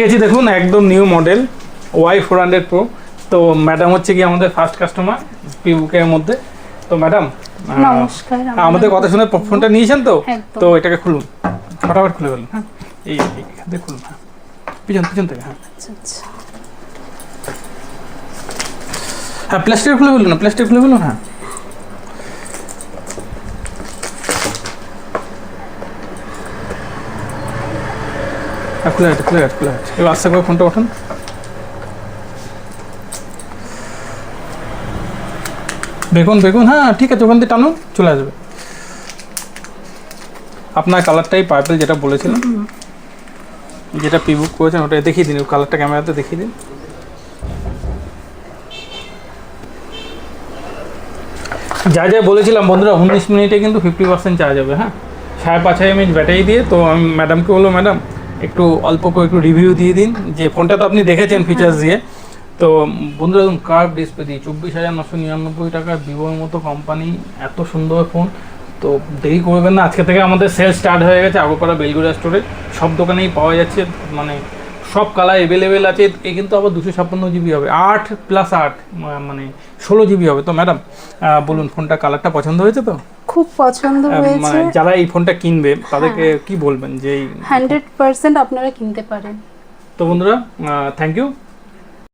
গেছি দেখুন একদম নিউ মডেল Y400 Pro। তো ম্যাডাম হচ্ছে কি আমাদের ফার্স্ট কাস্টমার পিবুকের মধ্যে। তো ম্যাডাম নমস্কার। আমাদের কথা শুনে ফোনটা নিয়েছেন তো? একদম। তো এটাকে খুলুন, ফটাফট খুলে ফেলুন। হ্যাঁ এই এখান থেকে খুলুন, হ্যাঁ পিছন পিছন থেকে। হ্যাঁ আচ্ছা আচ্ছা। হ্যাঁ প্লাস্টিক খুলে ফেলুন না, প্লাস্টিক খুলে ফেলুন। হ্যাঁ খুলে গেছে খুলে গেছে খুলে গেছে। এবার আস্তে করে ফোনটা ওঠান। দেখুন দেখুন, হ্যাঁ ঠিক আছে, ওখান থেকে টানুন, চলে আসবে। আপনার কালারটাই পার্পল যেটা বলেছিলাম, যেটা পিবুক করেছেন ওটা দেখিয়ে দিন, কালারটা ক্যামেরাতে দেখিয়ে দিন। যা যা বলেছিলাম বন্ধুরা, 19 মিনিটে কিন্তু 50% চার্জ হবে। হ্যাঁ 5.5 mAh ব্যাটারি দিয়ে। তো আমি ম্যাডামকে বলবো, ম্যাডাম একটু অল্প করে একটু রিভিউ দিয়ে দিন, যে ফোনটা তো আপনি দেখেছেন ফিচার্স দিয়ে। তো বন্ধুরা দেখুন, কার্ভ ডিসপ্লে দিয়ে 24,999 টাকার ভিভোর মতো কোম্পানি, এত সুন্দর ফোন। তো দেরি করবেন না, আজকে থেকে আমাদের সেল স্টার্ট হয়ে গেছে আগরপাড়া বেলগুড়া স্টোরে, সব দোকানেই পাওয়া যাচ্ছে, মানে সব কালার অ্যাভেলেবেল আছে। এ কিন্তু আবার 256 GB হবে, 8+8 মানে 16 GB হবে। তো ম্যাডাম বলুন, ফোনটা কালারটা পছন্দ হয়েছে তো? খুব পছন্দ হয়েছে। মানে যারা এই ফোনটা কিনবে তাদেরকে কি বলবেন যে 100% আপনারা কিনতে পারেন। তো বন্ধুরা থ্যাংক ইউ।